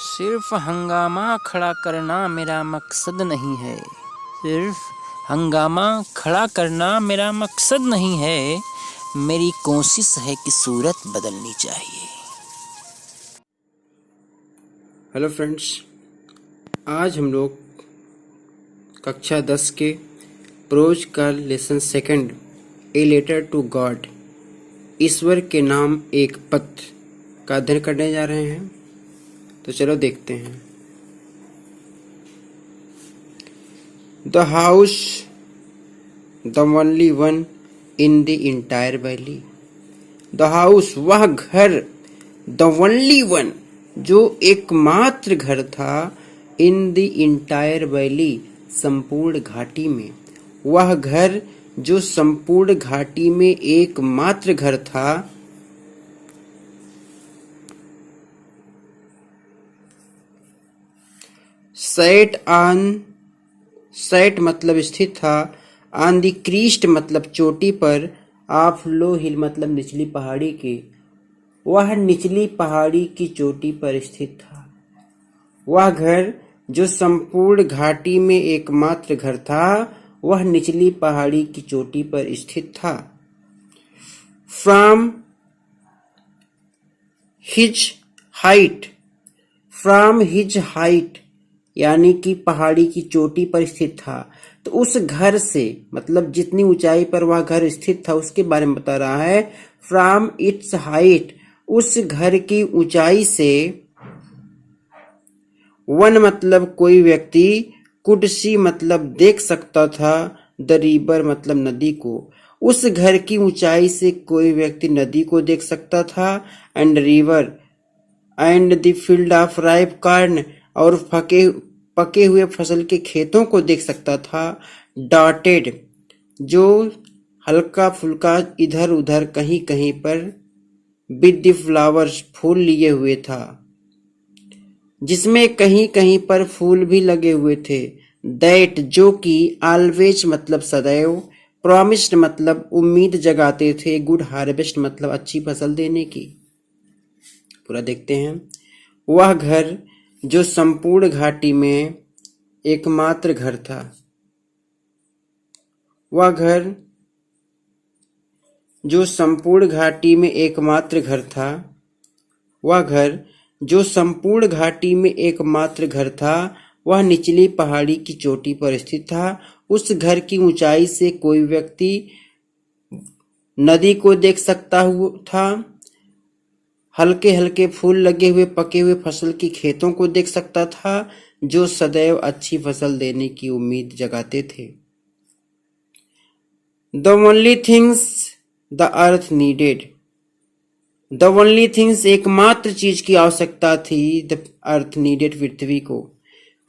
सिर्फ हंगामा खड़ा करना मेरा मकसद नहीं है। सिर्फ हंगामा खड़ा करना मेरा मकसद नहीं है। मेरी कोशिश है कि सूरत बदलनी चाहिए। हेलो फ्रेंड्स, आज हम लोग कक्षा 10 के प्रोज का lesson second, a letter to God, ईश्वर के नाम एक पत्र का अध्ययन करने जा रहे हैं। तो चलो देखते हैं। The house, the only one in the entire valley. The house, वह घर, द ओनली वन, जो एकमात्र घर था, इन द इंटायर वैली, संपूर्ण घाटी में। वह घर जो संपूर्ण घाटी में एकमात्र घर था, सेट मतलब स्थित था, ऑन द क्रीस्ट मतलब चोटी पर, ऑफ लो हिल मतलब निचली पहाड़ी के। वह निचली पहाड़ी की चोटी पर स्थित था। वह घर जो संपूर्ण घाटी में एकमात्र घर था, वह निचली पहाड़ी की चोटी पर स्थित था। From his height, from his height यानी कि पहाड़ी की चोटी पर स्थित था। तो उस घर से मतलब जितनी ऊंचाई पर वह घर स्थित था उसके बारे में बता रहा है। फ्रॉम इट्स हाइट, उस घर की ऊंचाई से, वन मतलब कोई व्यक्ति, कुड सी मतलब देख सकता था, द रिवर मतलब नदी को। उस घर की ऊंचाई से कोई व्यक्ति नदी को देख सकता था, and river and the field of ripe corn, और पके हुए फसल के खेतों को देख सकता था। डॉटेड, जो हल्का फुल्का इधर उधर कहीं कहीं पर, विद द फ्लावर्स फूल लिए हुए था, जिसमें कहीं कहीं पर फूल भी लगे हुए थे। दैट, जो कि, ऑलवेज मतलब सदैव, प्रॉमिस्ड मतलब उम्मीद जगाते थे, गुड हार्वेस्ट मतलब अच्छी फसल देने की। पूरा देखते हैं। वह घर जो संपूर्ण घाटी में एकमात्र घर था, वह घर जो संपूर्ण घाटी में एकमात्र घर था, वह घर जो संपूर्ण घाटी में एकमात्र घर था, वह निचली पहाड़ी की चोटी पर स्थित था। उस घर की ऊंचाई से कोई व्यक्ति नदी को देख सकता था, हल्के हल्के फूल लगे हुए पके हुए फसल की खेतों को देख सकता था, जो सदैव अच्छी फसल देने की उम्मीद जगाते थे। The only things the earth needed, the only things एकमात्र चीज की आवश्यकता थी, द अर्थ नीडेड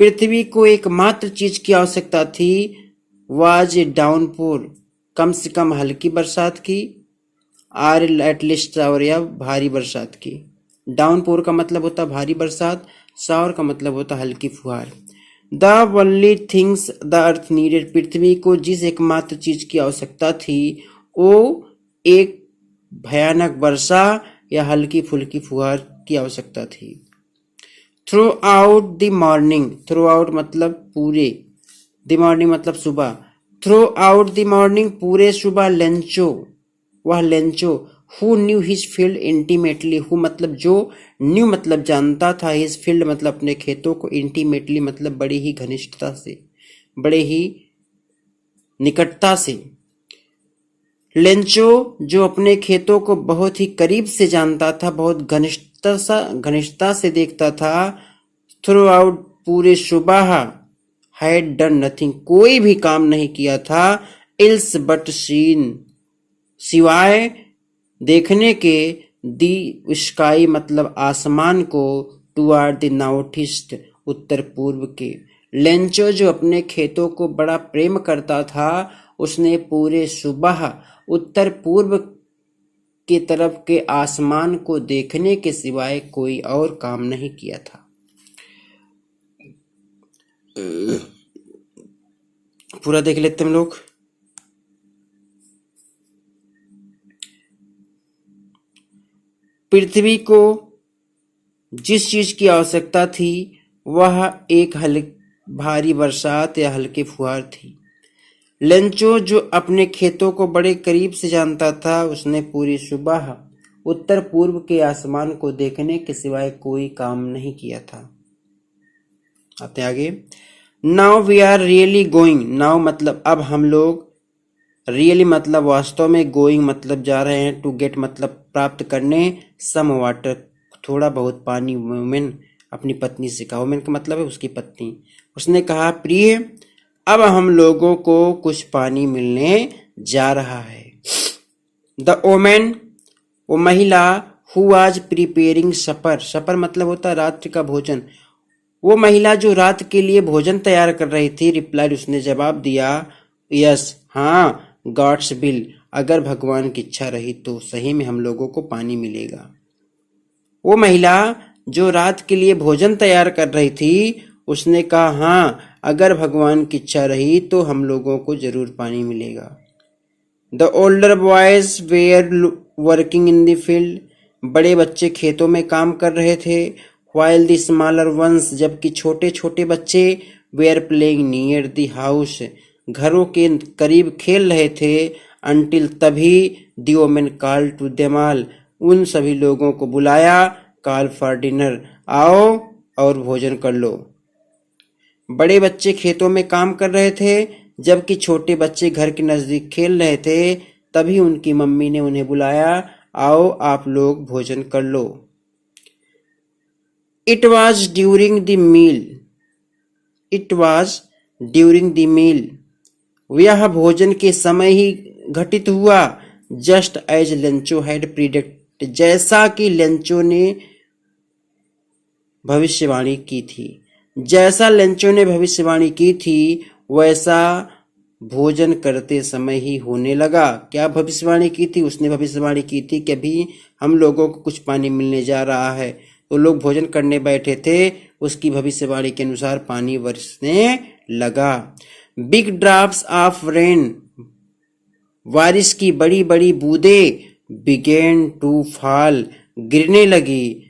पृथ्वी को एकमात्र चीज की आवश्यकता थी, वाज ए डाउनपोर, कम से कम हल्की बरसात की, आर एटलीस्ट शावर या भारी बरसात की। डाउनपोर का मतलब होता भारी बरसात, शावर का मतलब होता हल्की फुहार। The only things the earth needed, पृथ्वी को जिस एकमात्र चीज की आवश्यकता थी, वो एक भयानक वर्षा या हल्की फुल्की फुहार की आवश्यकता थी। Through out the morning, through out मतलब पूरे, द मॉर्निंग मतलब सुबह। थ्रू आउट द मॉर्निंग पूरे सुबह, लेंचो, वह Lencho, who knew his field intimately, who मतलब जो, न्यू मतलब जानता था, हिज फील्ड मतलब अपने खेतों को, इंटीमेटली मतलब बड़ी ही घनिष्ठता से, बड़े ही निकटता से। लेंचो जो अपने खेतों को बहुत ही करीब से जानता था, बहुत घनिष्ठता से देखता था। थ्रू आउट पूरे सुबह, हैड डन नथिंग कोई भी काम नहीं किया था, इल्स बट सीन सिवाय देखने के, दी स्काई मतलब आसमान को, टुवर्ड द नॉर्थ ईस्ट उत्तर पूर्व के। लेंचो जो अपने खेतों को बड़ा प्रेम करता था, उसने पूरे सुबह उत्तर पूर्व की तरफ के आसमान को देखने के सिवाय कोई और काम नहीं किया था। पूरा देख लेते हम लोग। पृथ्वी को जिस चीज की आवश्यकता थी वह एक भारी बरसात या हल्के फुहार थी। लेंचो जो अपने खेतों को बड़े करीब से जानता था, उसने पूरी सुबह उत्तर पूर्व के आसमान को देखने के सिवाय कोई काम नहीं किया था। आते आगे। Now we are really going. Now मतलब अब हम लोग, रियली मतलब वास्तव में, गोइंग मतलब जा रहे हैं, टू गेट मतलब प्राप्त करने, सम वाटर थोड़ा बहुत पानी। वुमेन अपनी पत्नी से कहा, वुमेन का मतलब है उसकी पत्नी। उसने कहा, प्रिय अब हम लोगों को कुछ पानी मिलने जा रहा है। द वुमेन वो महिला, हु वाज प्रिपेयरिंग सपर, सपर मतलब होता है रात्रि का भोजन, वो महिला जो रात के लिए भोजन तैयार कर रही थी, रिप्लाइड उसने जवाब दिया, यस हाँ, गॉड्स विल अगर भगवान की इच्छा रही तो सही में हम लोगों को पानी मिलेगा। वो महिला जो रात के लिए भोजन तैयार कर रही थी, उसने कहा, हाँ अगर भगवान की इच्छा रही तो हम लोगों को जरूर पानी मिलेगा। The older boys were working in the field, बड़े बच्चे खेतों में काम कर रहे थे। व्हाइल द स्मॉलर वंस, जबकि छोटे छोटे बच्चे were playing near the house, घरों के करीब खेल रहे थे। अंटिल तभी the women call to them all, उन सभी लोगों को बुलाया, कॉल फॉर डिनर, आओ और भोजन कर लो। बड़े बच्चे खेतों में काम कर रहे थे, जबकि छोटे बच्चे घर के नजदीक खेल रहे थे। तभी उनकी मम्मी ने उन्हें बुलाया, आओ आप लोग भोजन कर लो। It was during the meal, it was during the meal, यह भोजन के समय ही घटित हुआ। Just as Lencho had predict, जैसा कि लेंचो ने भविष्यवाणी की थी, जैसा लेंचो ने भविष्यवाणी की थी वैसा भोजन करते समय ही होने लगा। क्या भविष्यवाणी की थी? उसने भविष्यवाणी की थी कि अभी हम लोगों को कुछ पानी मिलने जा रहा है। तो लोग भोजन करने बैठे थे, उसकी भविष्यवाणी के अनुसार पानी बरसने लगा। बिग ड्रॉप्स ऑफ रेन, बारिश की बड़ी बड़ी बूंदें, बिगेन टू फॉल, गिरने लगी,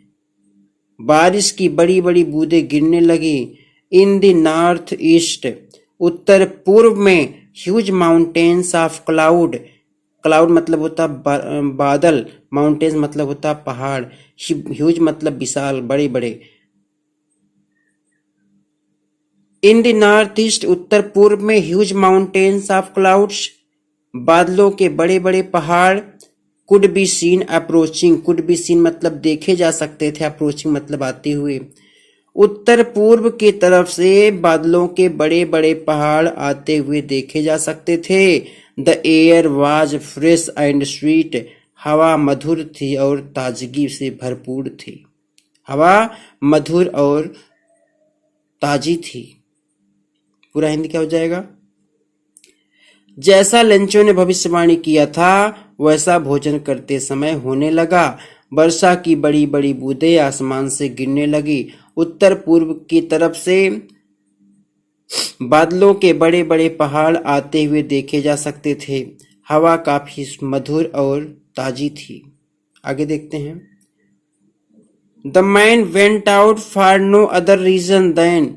बारिश की बड़ी बड़ी बूंदें गिरने लगी। इन द नॉर्थ ईस्ट, उत्तर पूर्व में, huge mountains of cloud, cloud मतलब होता बादल, माउंटेन्स मतलब होता पहाड़, ह्यूज मतलब विशाल, बड़े बड़े। इन द नॉर्थ ईस्ट, उत्तर पूर्व में, ह्यूज माउंटेन्स ऑफ क्लाउड्स, बादलों के बड़े बड़े पहाड़। Could be seen approaching, could be seen मतलब देखे जा सकते थे, अप्रोचिंग मतलब आते हुए। उत्तर पूर्व की तरफ से बादलों के बड़े बड़े पहाड़ आते हुए देखे जा सकते थे। The air was fresh and sweet, हवा मधुर थी और ताजगी से भरपूर थी। हवा मधुर और ताजी थी। पूरा हिंदी क्या हो जाएगा? जैसा लेंचो ने भविष्यवाणी किया था वैसा भोजन करते समय होने लगा। वर्षा की बड़ी बड़ी बूंदें आसमान से गिरने लगी। उत्तर पूर्व की तरफ से बादलों के बड़े बड़े पहाड़ आते हुए देखे जा सकते थे। हवा काफी मधुर और ताजी थी। आगे देखते हैं। The man went out for no other reason than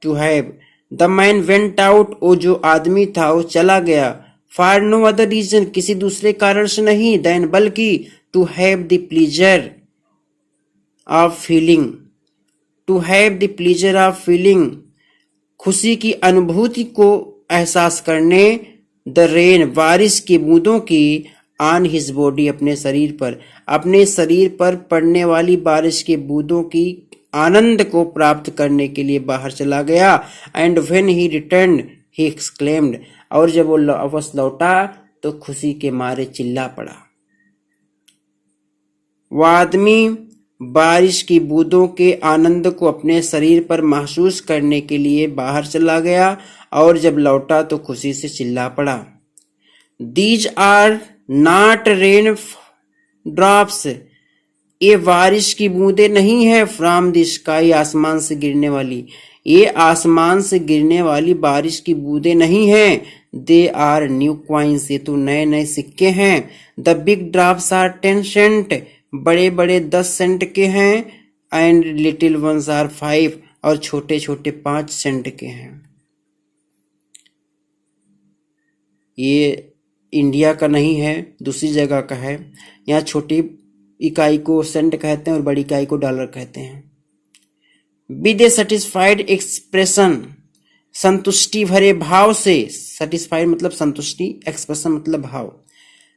to have, the man went out, वो जो आदमी था वो चला गया, फॉर नो अदर रीजन किसी दूसरे कारण से नहीं, देन बल्कि, to have the pleasure of feeling, to have the pleasure of feeling, खुशी की अनुभूति को एहसास करने, द रेन, बारिश की बूंदों की, ऑन हिज बॉडी, अपने शरीर पर, अपने शरीर पर पड़ने वाली बारिश की बूंदों की आनंद को प्राप्त करने के लिए बाहर चला गया। And when he return he exclaimed, और जब वो वापस लौटा तो खुशी के मारे चिल्ला पड़ा। वह आदमी बारिश की बूंदों के आनंद को अपने शरीर पर महसूस करने के लिए बाहर चला गया और जब लौटा तो खुशी से चिल्ला पड़ा। These are not rain drops, ये बारिश की बूंदें नहीं है, फ्रॉम द स्काई, आसमान से गिरने वाली, ये आसमान से गिरने वाली बारिश की बूंदें नहीं हैं। दे आर न्यू कॉइन्स, ये तो नए नए सिक्के हैं। The big drops are 10 cent, बड़े बड़े 10 सेंट के हैं एंड लिटिल वंस आर 5 और छोटे छोटे 5 सेंट के हैं। ये इंडिया का नहीं है, दूसरी जगह का है। यहाँ छोटी इकाई को सेंट कहते हैं और बड़ी इकाई को डॉलर कहते हैं। विद ए सेटिस्फाइड एक्सप्रेशन, संतुष्टि भरे भाव से, सेटिस्फाइड मतलब संतुष्टि, एक्सप्रेशन मतलब भाव।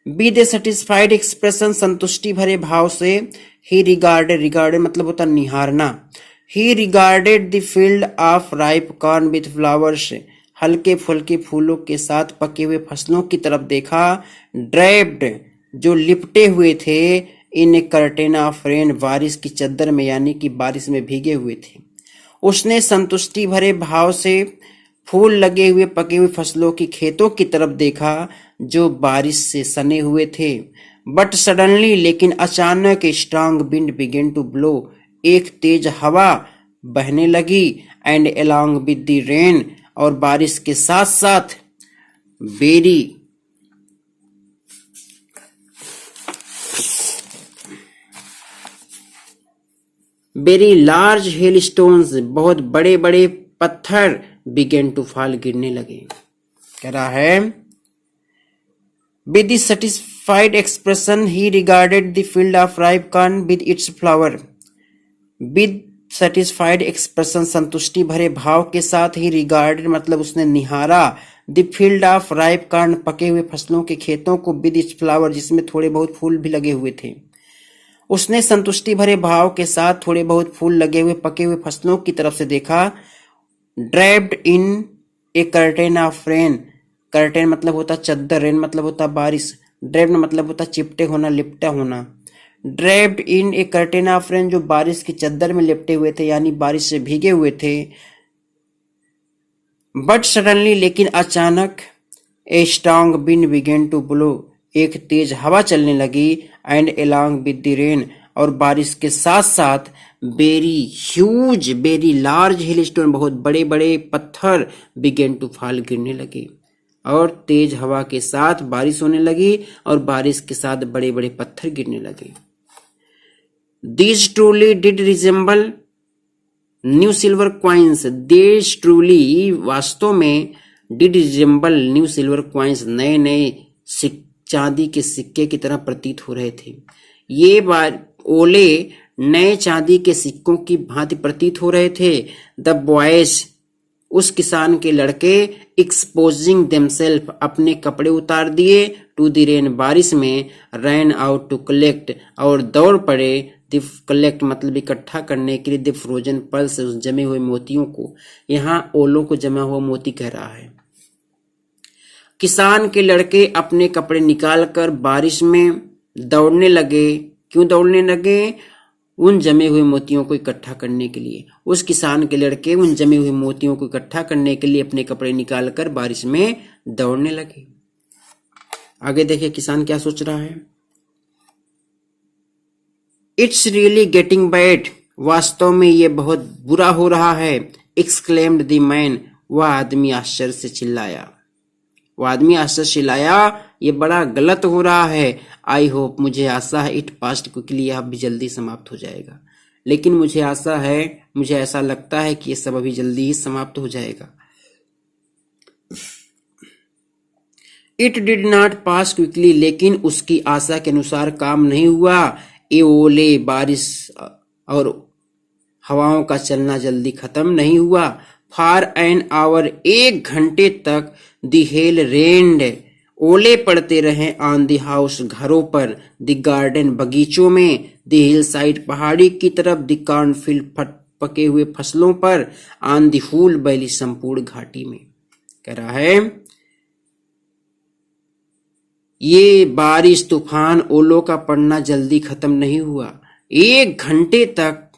विद ए सेटिस्फाइड एक्सप्रेशन, संतुष्टि भरे भाव से, ही रिगार्डेड, रिगार्डेड मतलब होता निहारना, he regarded the field of ripe corn with flowers, हल्के फुल्के फूलों के साथ पके हुए फसलों की तरफ देखा। ड्रैप्ड, जो लिपटे हुए थे, इन ए कर्टेन ऑफ रेन, बारिश की चद्दर में यानी कि बारिश में भीगे हुए थे। उसने संतुष्टि भरे भाव से फूल लगे हुए पके हुए फसलों की खेतों की तरफ देखा जो बारिश से सने हुए थे। बट सडनली, लेकिन अचानक, strong wind began to blow, एक तेज हवा बहने लगी। And along with the rain, और बारिश के साथ साथ वेरी लार्ज हेल स्टोन्स, बहुत बड़े बड़े पत्थर, बिगेन टू फॉल, गिरने लगे। कह रहा है with the satisfied expression he regarded the field of ripe corn with its flower. With satisfied expression, संतुष्टि भरे भाव के साथ ही, रिगार्डेड मतलब उसने निहारा, the field of ripe corn, पके हुए फसलों के खेतों को, विद इट्स फ्लावर, जिसमें थोड़े बहुत फूल भी लगे हुए थे। उसने संतुष्टि भरे भाव के साथ थोड़े बहुत फूल लगे हुए पके हुए फसलों की तरफ से देखा। Draped in A curtain of rain, curtain मतलब होता चद्दर, रेन मतलब होता बारिश, ड्रैप्ड मतलब होता चिपटे होना, लिपटा होना। Draped in A curtain of rain, जो बारिश की चद्दर में लिपटे हुए थे यानी बारिश से भीगे हुए थे। बट सडनली, लेकिन अचानक, a strong wind began to blow, एक तेज हवा चलने लगी। And along with the rain, और बारिश के साथ साथ, very huge, very large hailstone, बहुत बड़े बड़े पत्थर, बिगेन टू फॉल, गिरने लगे। और तेज हवा के साथ बारिश होने लगी और बारिश के साथ बड़े बड़े पत्थर गिरने लगे। These truly did resemble new silver coins, देश ट्रूली वास्तव में, did resemble new silver coins, नए नए चांदी के सिक्के की तरह प्रतीत हो रहे थे। ये ओले नए चांदी के सिक्कों की भांति प्रतीत हो रहे थे। द बॉयज, उस किसान के लड़के, एक्सपोजिंग देमसेल्फ, अपने कपड़े उतार दिए, टू द रेन, बारिश में, रैन आउट टू कलेक्ट, और दौड़ पड़े, द कलेक्ट मतलब इकट्ठा करने के लिए, द फ्रोजन पल्स, उस जमे हुए मोतियों को। यहाँ ओलों को जमा हुआ मोती कह रहा है। किसान के लड़के अपने कपड़े निकालकर बारिश में दौड़ने लगे। क्यों दौड़ने लगे? उन जमे हुए मोतियों को इकट्ठा करने के लिए। उस किसान के लड़के उन जमे हुए मोतियों को इकट्ठा करने के लिए अपने कपड़े निकालकर बारिश में दौड़ने लगे। आगे देखिए किसान क्या सोच रहा है। इट्स रियली गेटिंग बैड, वास्तव में ये बहुत बुरा हो रहा है। एक्सक्लेम्ड द मैन, वह आदमी आश्चर्य से चिल्लाया। वह आदमी आश्चर्य से चिल्लाया, ये बड़ा गलत हो रहा है। आई होप, मुझे आशा है, इट पास्ट क्विकली, यह भी जल्दी समाप्त हो जाएगा। लेकिन मुझे आशा है, मुझे ऐसा लगता है कि ये सब अभी जल्दी ही समाप्त हो जाएगा। It did not pass quickly, लेकिन उसकी आशा के अनुसार काम नहीं हुआ। ए ओले, बारिश और हवाओं का चलना जल्दी खत्म नहीं हुआ। फॉर एन आवर, 1 घंटे तक, द हेल रेन्ड, ओले पड़ते रहे, ऑन द हाउस, घरों पर, द गार्डन, बगीचों में, द हिल साइड, पहाड़ी की तरफ, द कॉर्नफील्ड, पके हुए फसलों पर, ऑन द होल वैली, संपूर्ण घाटी में। कह रहा है ये बारिश, तूफान, ओलों का पड़ना जल्दी खत्म नहीं हुआ। 1 घंटे तक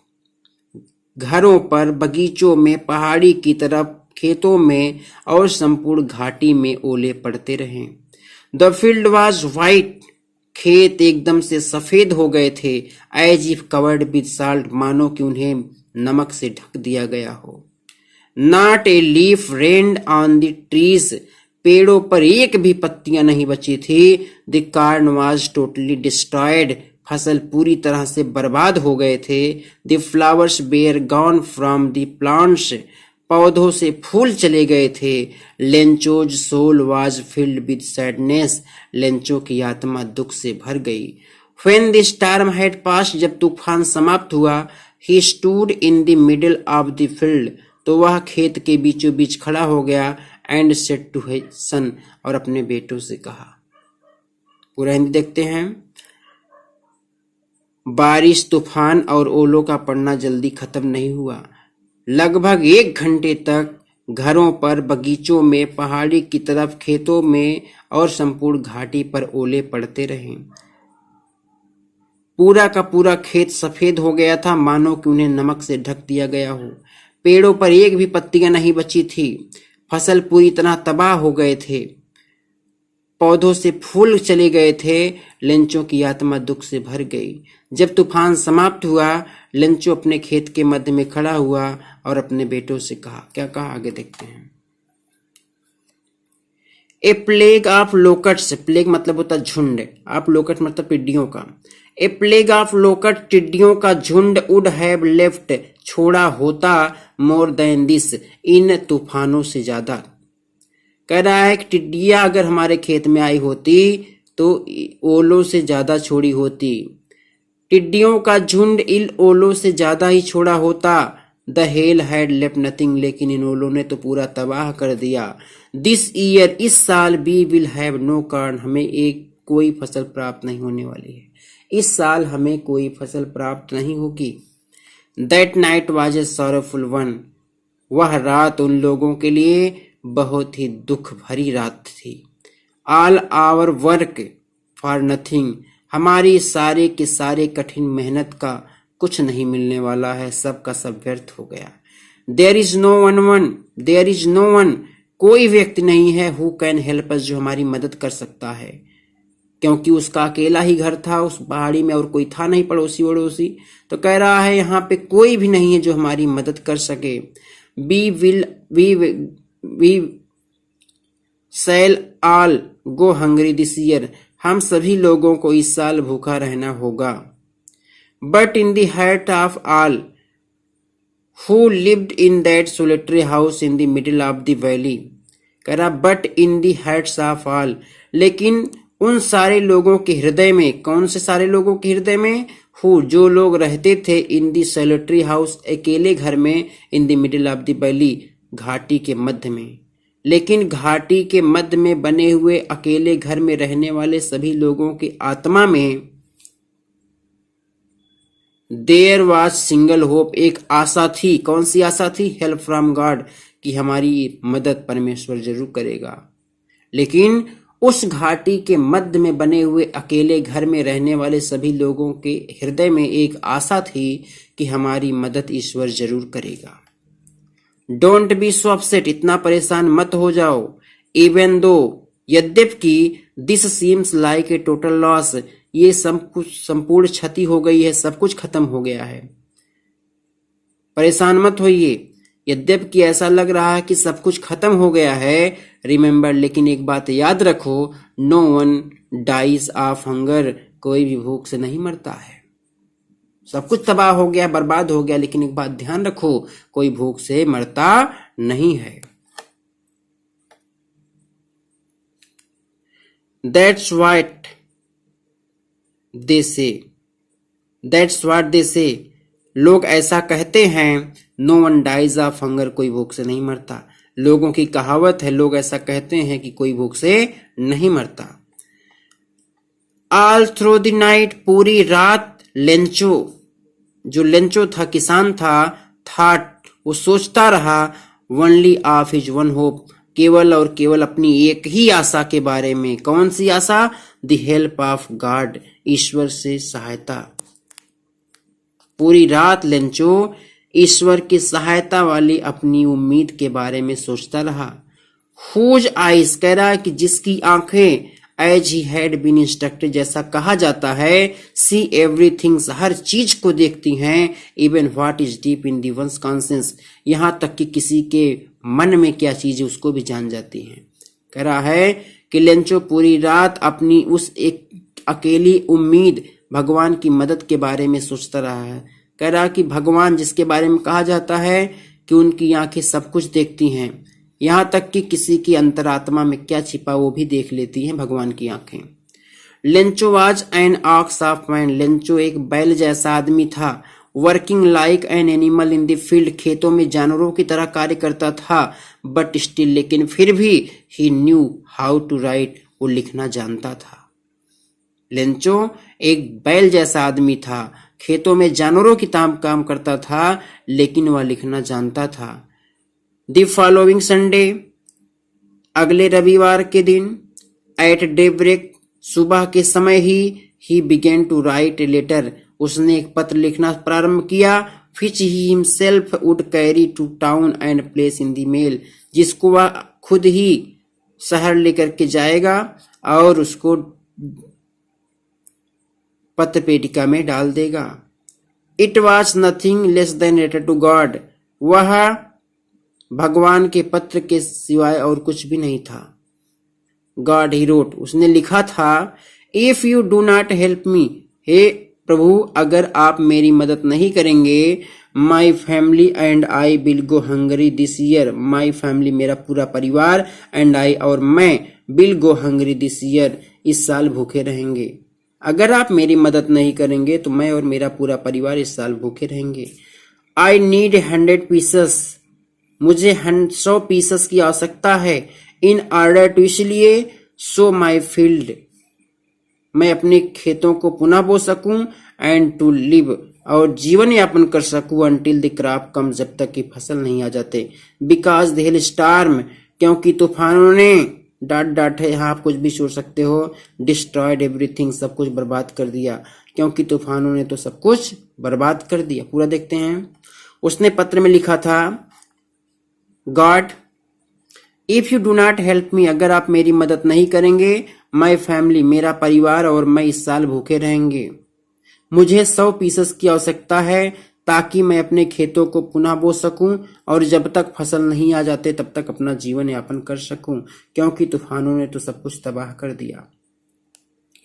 घरों पर, बगीचों में, पहाड़ी की तरफ, खेतों में और संपूर्ण घाटी में ओले पड़ते रहे। द फील्ड वॉज व्हाइट, खेत एकदम से सफेद हो गए थे। As if covered with salt, मानो कि उन्हें नमक से ढक दिया गया हो। Not a leaf remained on the trees, पेड़ों पर एक भी पत्तियां नहीं बची थी। The corn was totally destroyed, फसल पूरी तरह से बर्बाद हो गए थे। The flowers were gone from the plants, पौधों से फूल चले गए थे। Lencho's soul was filled with sadness, Lencho की आत्मा दुख से भर गई। When the storm had passed, जब तूफान समाप्त हुआ, he stood in the middle of the field, तो वह खेत के बीचों बीच खड़ा हो गया। And said to his son, और अपने बेटों से कहा। पूरा हिंदी देखते हैं। बारिश, तूफान और ओलों का पड़ना जल्दी खत्म नहीं हुआ। लगभग 1 घंटे तक घरों पर, बगीचों में, पहाड़ी की तरफ, खेतों में और संपूर्ण घाटी पर ओले पड़ते रहे। पूरा का पूरा खेत सफेद हो गया था, मानो कि उन्हें नमक से ढक दिया गया हो। पेड़ों पर एक भी पत्तियां नहीं बची थी। फसल पूरी तरह तबाह हो गए थे। पौधों से फूल चले गए थे। लेंचो की आत्मा दुख से भर गई। जब तूफान समाप्त हुआ, लेंचो अपने खेत के मध्य में खड़ा हुआ और अपने बेटों से कहा। क्या कहा आगे देखते हैं। ए प्लेग ऑफ लोकट्स, प्लेग मतलब होता झुंड, ऑफ लोकट मतलब टिड्डियों का। ए प्लेग ऑफ लोकट, टिड्डियों का झुंड, वुड हैव लेफ्ट, छोड़ा होता, मोर देन दिस, इन तूफानों से ज्यादा। कह रहा है कि टिड्डियां अगर हमारे खेत में आई होती तो ओलों से ज्यादा छोड़ी होती। टिड्डियों का झुंड इन ओलों से ज्यादा ही छोड़ा होता। The hell had left nothing, लेकिन इन ओलों ने तो पूरा तबाह कर दिया। दिस ईयर, इस साल, we will have no corn, हमें एक कोई फसल प्राप्त नहीं होने वाली है। इस साल हमें कोई फसल प्राप्त नहीं होगी। That night was a sorrowful one, वह रात उन लोगों के लिए बहुत ही दुख भरी रात थी। All our work for nothing, हमारी सारे के सारे कठिन मेहनत का कुछ नहीं मिलने वाला है, सब का सब व्यर्थ हो गया। देयर इज नो वन, कोई व्यक्ति नहीं है, हु कैन हेल्प अस, जो हमारी मदद कर सकता है। क्योंकि उसका अकेला ही घर था उस पहाड़ी में और कोई था नहीं पड़ोसी वड़ोसी, तो कह रहा है यहाँ पे कोई भी नहीं है जो हमारी मदद कर सके। We shall all go hungry this year, हम सभी लोगों को इस साल भूखा रहना होगा। But in the heart of all who lived in that solitary house in the middle of the valley, कह रहा but in the hearts of all, लेकिन उन सारे लोगों के हृदय में, कौन से सारे लोगों के हृदय में, हु जो लोग रहते थे, इन द सोलिटरी हाउस अकेले घर में, इन the middle of the valley घाटी के मध्य में, लेकिन घाटी के मध्य में बने हुए अकेले घर में रहने वाले सभी लोगों की आत्मा में देयर वाज सिंगल होप, एक आशा थी। कौन सी आशा थी? हेल्प फ्रॉम गॉड, कि हमारी मदद परमेश्वर जरूर करेगा। लेकिन उस घाटी के मध्य में बने हुए अकेले घर में रहने वाले सभी लोगों के हृदय में एक आशा थी कि हमारी मदद ईश्वर जरूर करेगा। डोंट बी सो अपसेट, इतना परेशान मत हो जाओ। इवन दो, यद्यपि this seems like a total loss, ये सब कुछ संपूर्ण क्षति हो गई है, सब कुछ खत्म हो गया है। परेशान मत होइए, यद्यपि ऐसा लग रहा है कि सब कुछ खत्म हो गया है। रिमेंबर, लेकिन एक बात याद रखो, no one dies of hunger, कोई भी भूख से नहीं मरता है। सब कुछ तबाह हो गया, बर्बाद हो गया, लेकिन एक बात ध्यान रखो, कोई भूख से मरता नहीं है। That's what they say. That's what they say. लोग ऐसा कहते हैं। No one dies of hunger, कोई भूख से नहीं मरता। लोगों की कहावत है, लोग ऐसा कहते हैं कि कोई भूख से नहीं मरता। All through the night, पूरी रात लेंचो, जो लेंचो था, किसान था, thought, वो सोचता रहा, only of his one hope, केवल और केवल अपनी एक ही आशा के बारे में। कौन सी आशा? द हेल्प ऑफ गॉड, ईश्वर से सहायता। पूरी रात लेंचो ईश्वर की सहायता वाली अपनी उम्मीद के बारे में सोचता रहा। हुज आइज, कह रहा है कि जिसकी आंखें, as he had been instructed, जैसा कहा जाता है, सी एवरीथिंग, हर चीज को देखती हैं, even what is deep in the ones conscious, यहां तक कि किसी के मन में क्या चीज है उसको भी जान जाती हैं। कह रहा है कि लेंचो पूरी रात अपनी उस एक अकेली उम्मीद, भगवान की मदद के बारे में सोचता रहा है। कह रहा कि भगवान जिसके बारे में कहा जाता है कि उनकी आंखें सब कुछ देखती हैं, यहाँ तक कि किसी की अंतरात्मा में क्या छिपा वो भी देख लेती हैं भगवान की आंखें। Lencho was an ox of man. Lencho एक बैल जैसा आदमी था। Working like an animal in the field. खेतों में जानवरों की तरह कार्य करता था। बट स्टिल, लेकिन फिर भी, ही न्यू हाउ टू राइट। वो लिखना जानता था। लेंचो एक बैल जैसा आदमी था, खेतों में जानवरों की तरह काम करता था, लेकिन वह लिखना जानता था। द फॉलोइंग संडे, अगले रविवार के दिन, एट डेब्रेक, सुबह के समय ही began to write a letter. उसने एक पत्र लिखना प्रारंभ किया। Which he himself would carry to town and place in the mail. जिसको वह खुद ही शहर लेकर के जाएगा और उसको पत्र पेटिका में डाल देगा। It was nothing less than letter to God. वह भगवान के पत्र के सिवाय और कुछ भी नहीं था। गॉड ही रोट, उसने लिखा था, if you do not help me, हे प्रभु अगर आप मेरी मदद नहीं करेंगे, my family and I will go hungry this year. My family, मेरा पूरा परिवार, एंड आई, और मैं, will go hungry this year, इस साल भूखे रहेंगे। अगर आप मेरी मदद नहीं करेंगे तो मैं और मेरा पूरा परिवार इस साल भूखे रहेंगे। I need 100 pieces. मुझे 100 पीसेस की आवश्यकता है। इन ऑर्डर टू, इसलिए, सो माई फील्ड, मैं अपने खेतों को पुनः बो सकूं, एंड टू लिव, और जीवन यापन कर सकूं, अंटिल द क्रॉप कम, जब तक कि फसल नहीं आ जाते। बिकॉज द हेल स्टार्म, क्योंकि तूफानों ने, डाट है, यहाँ आप कुछ भी सोच सकते हो, डिस्ट्रॉयड एवरीथिंग, सब कुछ बर्बाद कर दिया। क्योंकि तूफानों ने तो सब कुछ बर्बाद कर दिया। पूरा देखते हैं। उसने पत्र में लिखा था, God if you do not help मी, अगर आप मेरी मदद नहीं करेंगे, माई फैमिली, मेरा परिवार और मैं इस साल भूखे रहेंगे। मुझे 100 पीसेस की आवश्यकता है ताकि मैं अपने खेतों को पुनः बो सकूं और जब तक फसल नहीं आ जाते तब तक अपना जीवन यापन कर सकूं, क्योंकि तूफानों ने तो सब कुछ तबाह कर दिया।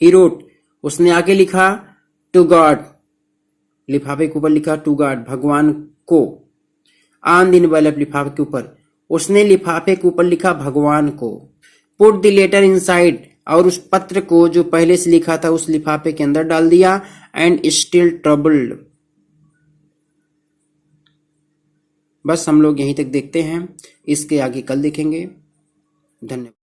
ही रोट, उसने आगे लिखा, टू गॉड, लिफाफे के ऊपर लिखा टू गॉड, भगवान को। ऑन द एनवेलप, लिफाफे के ऊपर, उसने लिफाफे के ऊपर लिखा भगवान को। पुट द लेटर इनसाइड, और उस पत्र को जो पहले से लिखा था उस लिफाफे के अंदर डाल दिया। And still troubled. बस हम लोग यहीं तक देखते हैं, इसके आगे कल देखेंगे। धन्यवाद।